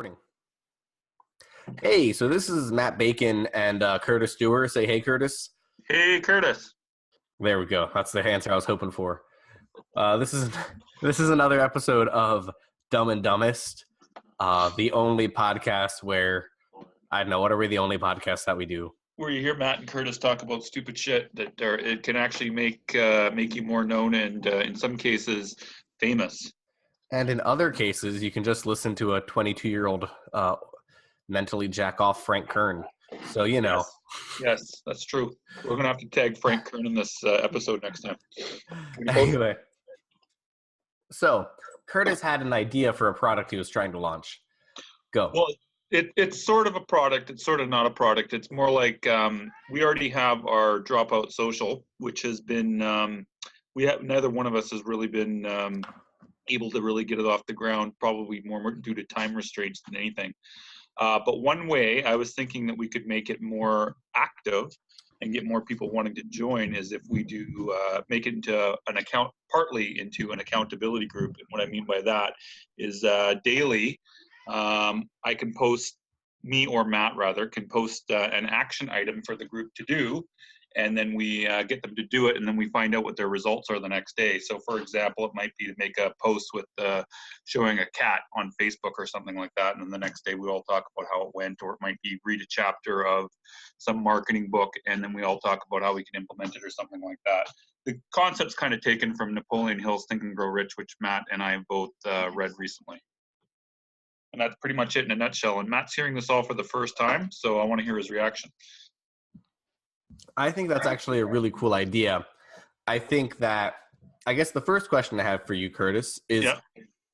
Morning. Hey, so this is Matt Bacon and Curtis Dewar. Say hey, Curtis. Hey, Curtis. There we go. That's the answer I was hoping for. This is this is another episode of Dumb and Dumbest, the only podcast where I don't know. What are we the only podcast that we do? Where you hear Matt and Curtis talk about stupid shit it can actually make you more known and in some cases famous. And in other cases, you can just listen to a 22-year-old mentally jack off Frank Kern. So you know. Yes, that's true. We're gonna have to tag Frank Kern in this episode next time. Anyway, so Curtis had an idea for a product he was trying to launch. Go. Well, it's sort of a product. It's sort of not a product. It's more like we already have our Dropout Social, which has been neither one of us has really been able to really get it off the ground. Probably more due to time restraints than anything. But one way I was thinking that we could make it more active and get more people wanting to join is if we do make it into partly into an accountability group. And what I mean by that is daily. I can post, me or Matt rather, can post an action item for the group to do, and then we get them to do it, and then we find out what their results are the next day. So, for example, it might be to make a post with showing a cat on Facebook or something like that, and then the next day we all talk about how it went, or it might be read a chapter of some marketing book, and then we all talk about how we can implement it or something like that. The concept's kind of taken from Napoleon Hill's Think and Grow Rich, which Matt and I both read recently. And that's pretty much it in a nutshell. And Matt's hearing this all for the first time, so I want to hear his reaction. I think that's actually a really cool idea. I think that, I guess the first question I have for you, Curtis, is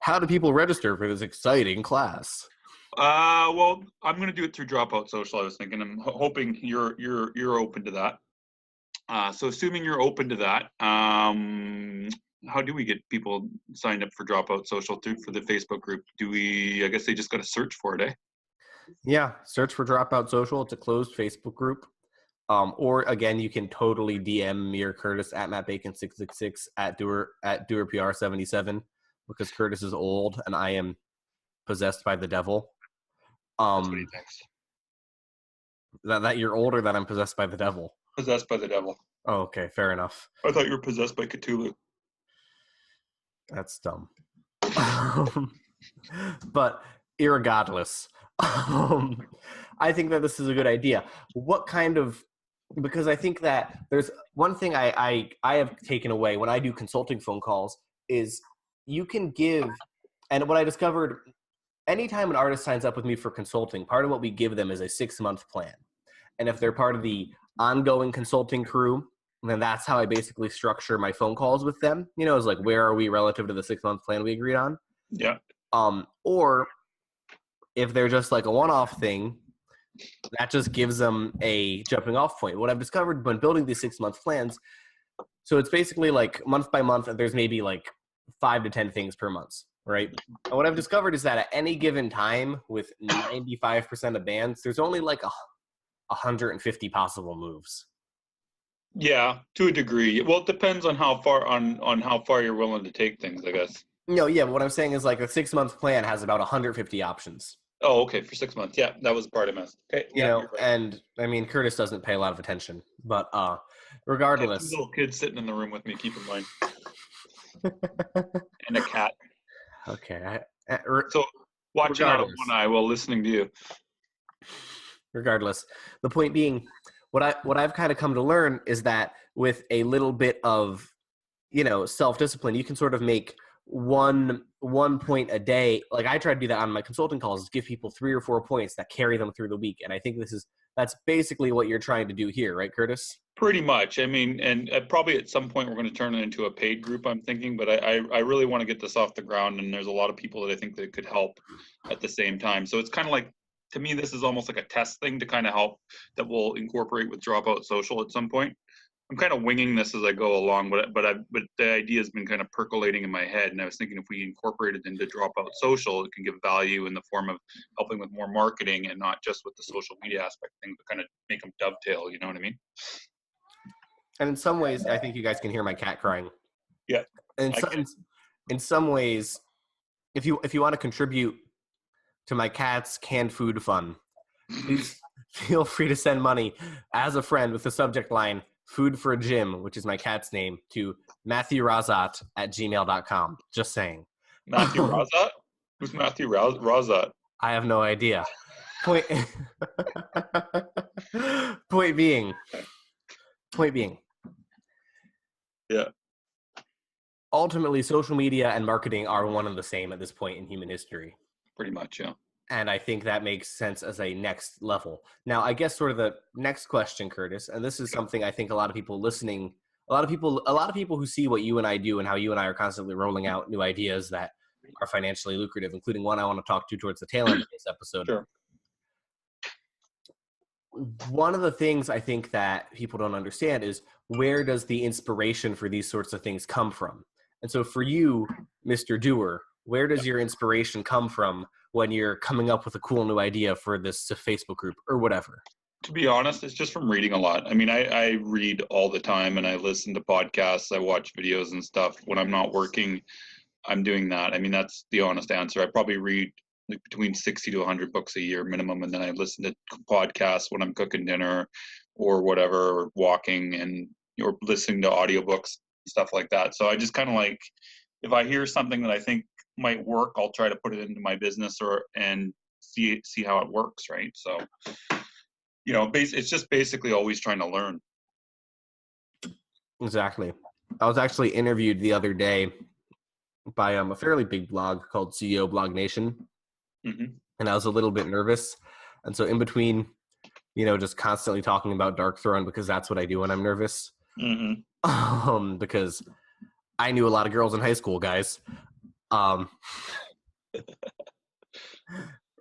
how do people register for this exciting class? Well, I'm going to do it through Dropout Social, I was thinking. I'm hoping you're open to that. So assuming you're open to that, how do we get people signed up for Dropout Social for the Facebook group? I guess they just got to search for it, eh? Yeah, search for Dropout Social. It's a closed Facebook group. Or again, you can totally DM me or Curtis at MattBacon666 at dewarpr77 because Curtis is old and I am possessed by the devil. That's what he thinks. That you're older than I'm possessed by the devil. Possessed by the devil. Oh, okay, fair enough. I thought you were possessed by Cthulhu. That's dumb. But irregardless, I think that this is a good idea. Because I think that there's one thing I have taken away when I do consulting phone calls is you can give, and what I discovered, anytime an artist signs up with me for consulting, part of what we give them is a 6-month plan. And if they're part of the ongoing consulting crew, then that's how I basically structure my phone calls with them. You know, it's like, where are we relative to the 6-month plan we agreed on? Yeah. Or if they're just like a one-off thing, that just gives them a jumping off point. What I've discovered when building these 6-month plans, so it's basically like month by month, and there's maybe like 5 to 10 things per month, right? And what I've discovered is that at any given time with 95% of bands, there's only like 150 possible moves. Yeah, to a degree. Well, it depends on how far you're willing to take things, I guess. No, yeah, but what I'm saying is like a 6-month plan has about 150 options. Oh, okay, for 6 months. Yeah, that was the part I missed. Okay, you know, right. And I mean, Curtis doesn't pay a lot of attention, but regardless. I have 2 little kids sitting in the room with me, keep in mind. And a cat. Okay. So watching out of one eye while listening to you. Regardless, the point being, what I've kind of come to learn is that with a little bit of, you know, self-discipline, you can sort of make one point a day. Like I try to do that on my consulting calls, is give people 3 or 4 points that carry them through the week. And I think that's basically what you're trying to do here, right, Curtis? Pretty much. I mean, and probably at some point we're going to turn it into a paid group, I'm thinking, but I really want to get this off the ground, and there's a lot of people that I think that could help at the same time. So it's kind of like, to me, this is almost like a test thing to kind of help that we'll incorporate with Dropout Social at some point. I'm kind of winging this as I go along, but the idea has been kind of percolating in my head, and I was thinking if we incorporate it into Dropout Social, it can give value in the form of helping with more marketing and not just with the social media aspect thing, but kind of make them dovetail. You know what I mean? And in some ways, I think you guys can hear my cat crying. Yeah. In some ways, if you want to contribute to my cat's canned food fund. Please feel free to send money as a friend with the subject line "Food for a Gym," which is my cat's name, to MatthewRazat@gmail.com. Just saying. Matthew Razat? Who's Matthew Razat? I have no idea. Point point being. Yeah. Ultimately, social media and marketing are one and the same at this point in human history. Pretty much, yeah. And I think that makes sense as a next level. Now, I guess sort of the next question, Curtis, and this is something I think a lot of people listening, a lot of people who see what you and I do and how you and I are constantly rolling out new ideas that are financially lucrative, including one I want to talk to towards the tail end of this episode. Sure. One of the things I think that people don't understand is, where does the inspiration for these sorts of things come from? And so for you, Mr. Doer, where does your inspiration come from when you're coming up with a cool new idea for this Facebook group or whatever? To be honest, it's just from reading a lot. I mean, I read all the time, and I listen to podcasts, I watch videos and stuff. When I'm not working, I'm doing that. I mean, that's the honest answer. I probably read like between 60 to 100 books a year minimum, and then I listen to podcasts when I'm cooking dinner or whatever, or walking, and or listening to audiobooks, stuff like that. So I just kind of like, if I hear something that I think might work, I'll try to put it into my business and see how it works, right? So, you know, it's just basically always trying to learn. Exactly. I was actually interviewed the other day by a fairly big blog called CEO Blog Nation. Mm-hmm. And I was a little bit nervous. And so in between, you know, just constantly talking about Dark Throne, because that's what I do when I'm nervous. Mm-hmm. Because I knew a lot of girls in high school, guys.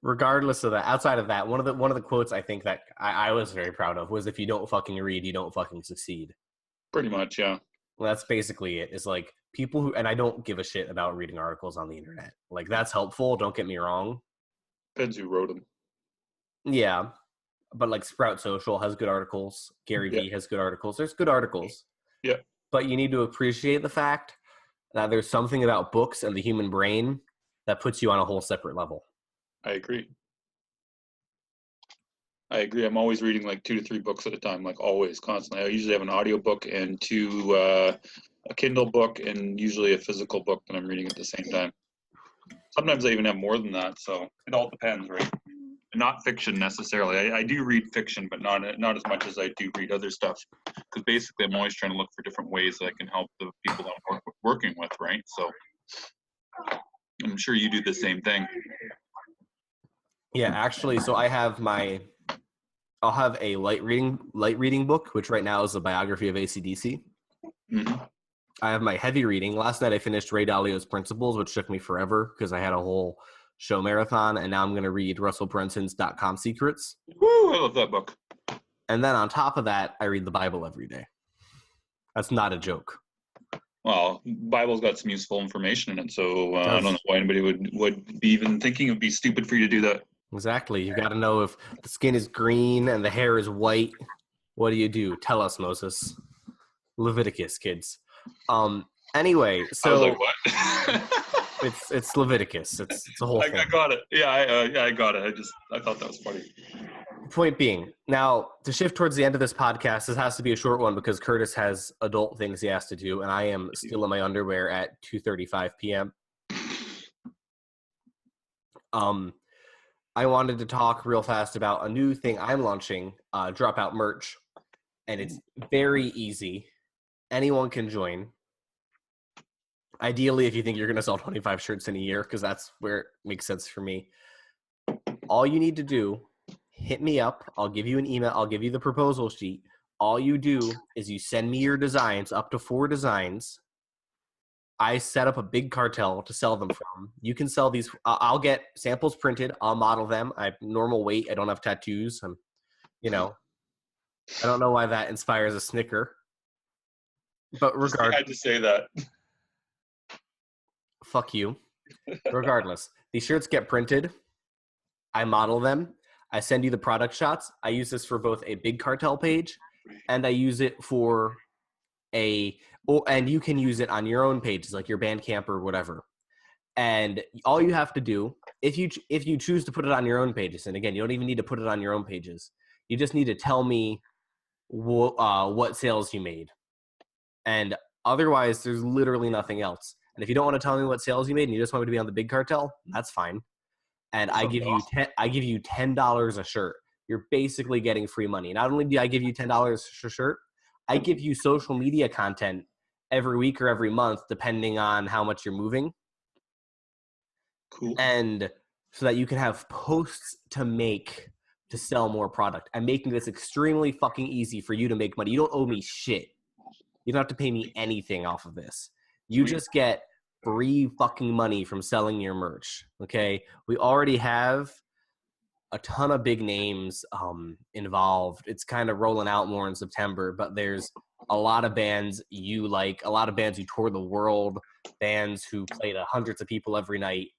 Regardless of that, outside of that, one of the quotes I think that I was very proud of was, "If you don't fucking read, you don't fucking succeed." Pretty much, yeah. Well, that's basically it. It's like people who, and I don't give a shit about reading articles on the internet. Like, that's helpful. Don't get me wrong. Depends who wrote them. Yeah. But like Sprout Social has good articles. Gary Vee has good articles. There's good articles. Yeah. But you need to appreciate the fact that there's something about books and the human brain that puts you on a whole separate level. I agree. I'm always reading like 2 to 3 books at a time, like always, constantly. I usually have an audiobook and a Kindle book, and usually a physical book that I'm reading at the same time. Sometimes I even have more than that, so it all depends, right? Not fiction necessarily. I do read fiction, but not as much as I do read other stuff, because basically I'm always trying to look for different ways that I can help the people that I'm working with, right? So I'm sure you do the same thing. Yeah, actually, so I'll have a light reading book, which right now is a biography of AC/DC. Mm-hmm. I have my heavy reading. Last night I finished Ray Dalio's Principles, which took me forever because I had a whole show marathon, and now I'm going to read Russell Brunson's .com Secrets. Woo, I love that book. And then on top of that, I read the Bible every day. That's not a joke. Well, Bible's got some useful information in it, so I don't know why anybody would be even thinking it would be stupid for you to do that. Exactly. You got to know if the skin is green and the hair is white. What do? Tell us, Moses. Leviticus, kids. Anyway, so I was like, what? it's Leviticus. It's a whole thing. I got it. Yeah, I got it. I thought that was funny. Point being, now to shift towards the end of this podcast, this has to be a short one because Curtis has adult things he has to do, and I am still in my underwear at 2:35 p.m. I wanted to talk real fast about a new thing I'm launching, Dropout merch, and it's very easy. Anyone can join. Ideally, if you think you're going to sell 25 shirts in a year, because that's where it makes sense for me. All you need to do, hit me up. I'll give you an email. I'll give you the proposal sheet. All you do is you send me your designs, up to 4 designs. I set up a big cartel to sell them from. You can sell these. I'll get samples printed. I'll model them. I have normal weight. I don't have tattoos. I don't know why that inspires a snicker. But regardless, I had to say that. Fuck you. Regardless, these shirts get printed. I model them. I send you the product shots. I use this for both a big cartel page, and I use it for and you can use it on your own pages, like your Bandcamp or whatever. And all you have to do if you choose to put it on your own pages, and again, you don't even need to put it on your own pages. You just need to tell me what sales you made, and otherwise, there's literally nothing else. And if you don't want to tell me what sales you made, and you just want me to be on the big cartel, that's fine. And I give you $10 a shirt. You're basically getting free money. Not only do I give you $10 a shirt, I give you social media content every week or every month, depending on how much you're moving. Cool. And so that you can have posts to sell more product. I'm making this extremely fucking easy for you to make money. You don't owe me shit. You don't have to pay me anything off of this. You just get free fucking money from selling your merch. Okay? We already have a ton of big names involved. It's kind of rolling out more in September, but there's a lot of bands you like, a lot of bands who tour the world, bands who play to hundreds of people every night.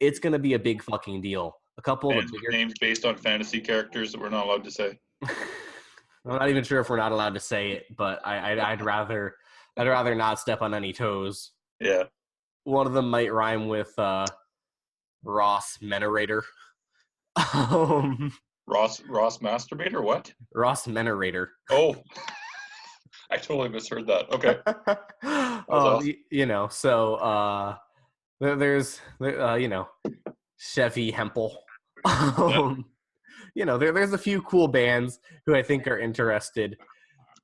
It's going to be a big fucking deal. A couple of bigger names based on fantasy characters that we're not allowed to say. I'm not even sure if we're not allowed to say it, but I'd rather not step on any toes. Yeah. One of them might rhyme with Ross Menerator. Ross Masturbator? What? Ross Menerator. Oh, I totally misheard that. Okay. Awesome. So there's Chevy Hempel. There's a few cool bands who I think are interested.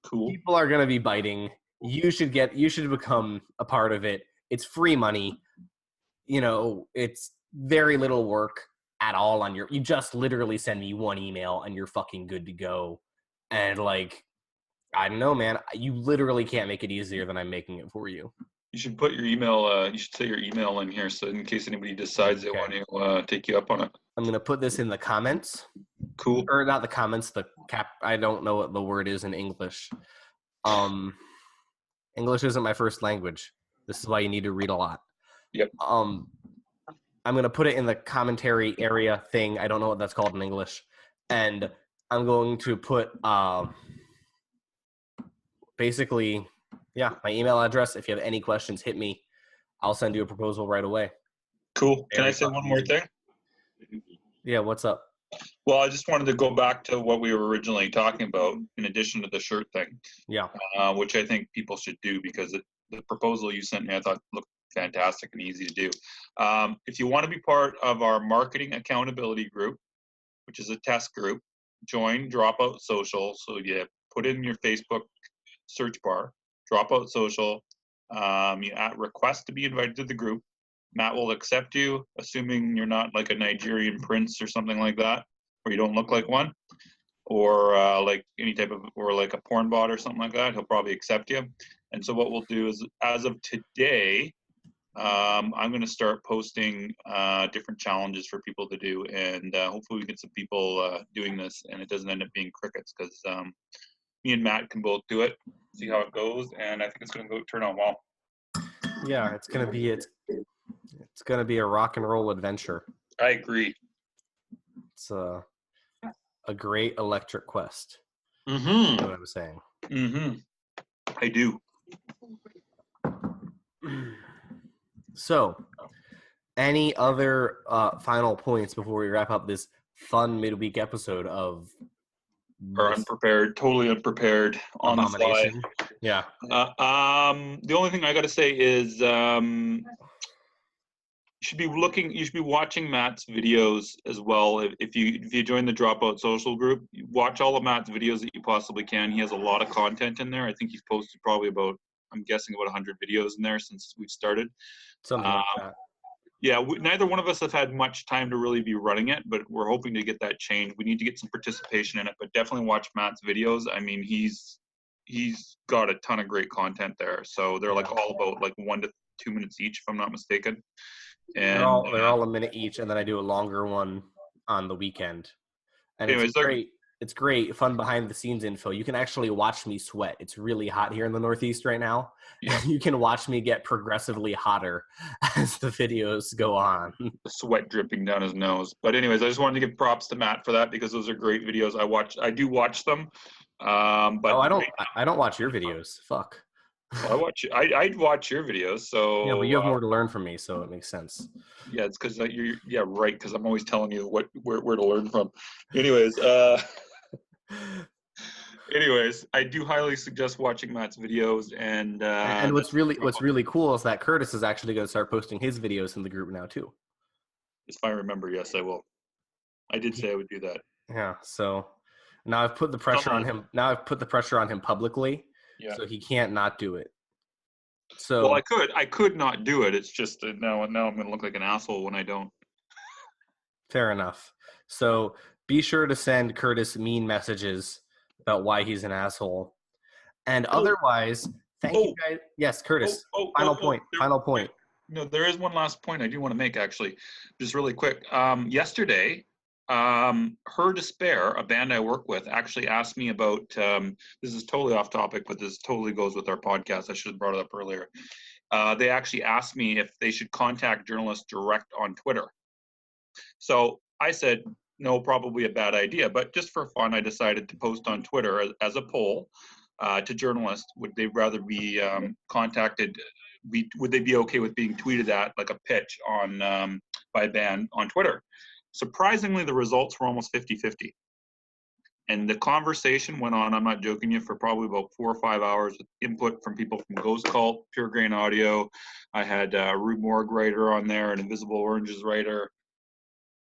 Cool. People are gonna be biting. You should become a part of it. It's free money. It's very little work at all on you just literally send me one email and you're fucking good to go. And I don't know, man, you literally can't make it easier than I'm making it for you. You should put your email, you should say your email in here so in case anybody decides they want to take you up on it. I'm going to put this in the comments. Cool. Or not the comments, I don't know what the word is in English. English isn't my first language. This is why you need to read a lot. Yep. I'm going to put it in the commentary area thing. I don't know what that's called in English. And I'm going to put basically, my email address. If you have any questions, hit me. I'll send you a proposal right away. Cool. Can I say one more thing? Yeah, what's up? Well, I just wanted to go back to what we were originally talking about in addition to the shirt thing. Yeah. Which I think people should do because the proposal you sent me, I thought looked fantastic and easy to do. If you want to be part of our marketing accountability group, which is a test group, join Dropout Social. So you put in your Facebook search bar, Dropout Social, you request to be invited to the group. Matt will accept you, assuming you're not like a Nigerian prince or something like that, or you don't look like one, or like any type of, or like a porn bot or something like that. He'll probably accept you. And so what we'll do is, as of today, I'm going to start posting different challenges for people to do, and hopefully we get some people doing this, and it doesn't end up being crickets, because me and Matt can both do it, see how it goes, and I think it's going to turn out well. Yeah, it's going to be a rock and roll adventure. I agree. It's a great electric quest. Mm-hmm. You know what I'm saying? Mm-hmm. I do. So, any other final points before we wrap up this fun midweek episode of Or unprepared, totally unprepared, on the fly. Yeah. The only thing I got to say is you should be watching Matt's videos as well. If you join the Dropout Social group, watch all of Matt's videos that you possibly can. He has a lot of content in there. I think he's posted probably I'm guessing about 100 videos in there since we've started. Something like that. Yeah, neither one of us have had much time to really be running it, but we're hoping to get that changed. We need to get some participation in it, but definitely watch Matt's videos. I mean, he's got a ton of great content there. So they're like all about like 1 to 2 minutes each, if I'm not mistaken. And they're all a minute each, and then I do a longer one on the weekend. And anyways, it's great. It's great, fun behind the scenes info. You can actually watch me sweat. It's really hot here in the Northeast right now. Yeah. You can watch me get progressively hotter as the videos go on. Sweat dripping down his nose. But anyways, I just wanted to give props to Matt for that because those are great videos. I do watch them. But I don't watch your videos. Fuck. Well, I'd watch your videos. So Yeah, but you have more to learn from me, so it makes sense. yeah, it's because yeah, right. Because I'm always telling you where to learn from. Anyways, I do highly suggest watching Matt's videos. And And that's what's really cool is that Curtis is actually going to start posting his videos in the group now too. if I remember, yes, I will. I did say I would do that. Yeah. So now I've put the pressure on him. Now I've put the pressure on him publicly, Yeah. so he can't not do it. Well, So I could not do it. It's just that now I'm going to look like an asshole when I don't. fair enough. So be sure to send Curtis mean messages about why he's an asshole. And otherwise, thank you Oh, guys. Yes, Curtis. oh, Final oh, oh. point. Final point. No, there is one last point I do want to make, actually, just really quick. Yesterday, Her Despair, a band I work with, actually asked me about. This is totally off topic, but this totally goes with our podcast. I should have brought it up earlier. They actually asked me if they should contact journalists direct on Twitter. So I said, no, probably a bad idea. But just for fun, I decided to post on Twitter as a poll to journalists. Would they rather be contacted? Would they be okay with being tweeted at like a pitch on by a band on Twitter? Surprisingly, the results were almost 50-50. And the conversation went on, I'm not joking you, for probably about 4 or 5 hours with input from people from Ghost Cult, Pure Grain Audio. I had Rue Morgue writer on there, an Invisible Oranges writer.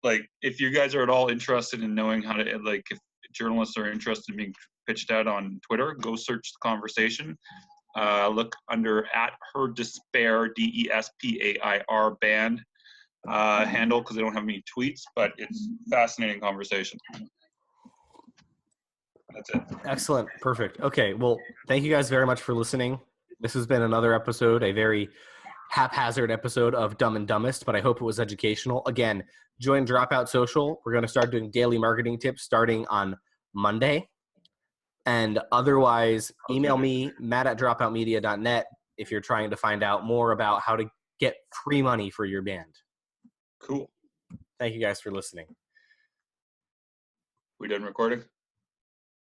Like, if you guys are at all interested in knowing how to, like, if journalists are interested in being pitched at on Twitter, go search the conversation. Look under at Her Despair, DESPAIR band handle, because they don't have any tweets, but it's fascinating conversation. That's it. Excellent. Perfect. Okay. Well, thank you guys very much for listening. This has been another episode, a very haphazard episode of Dumb and Dumbest, but I hope it was educational. Again, join Dropout Social. We're going to start doing daily marketing tips starting on Monday. And otherwise, email me, matt@dropoutmedia.net, if you're trying to find out more about how to get free money for your band. Cool. Thank you guys for listening. We done recording?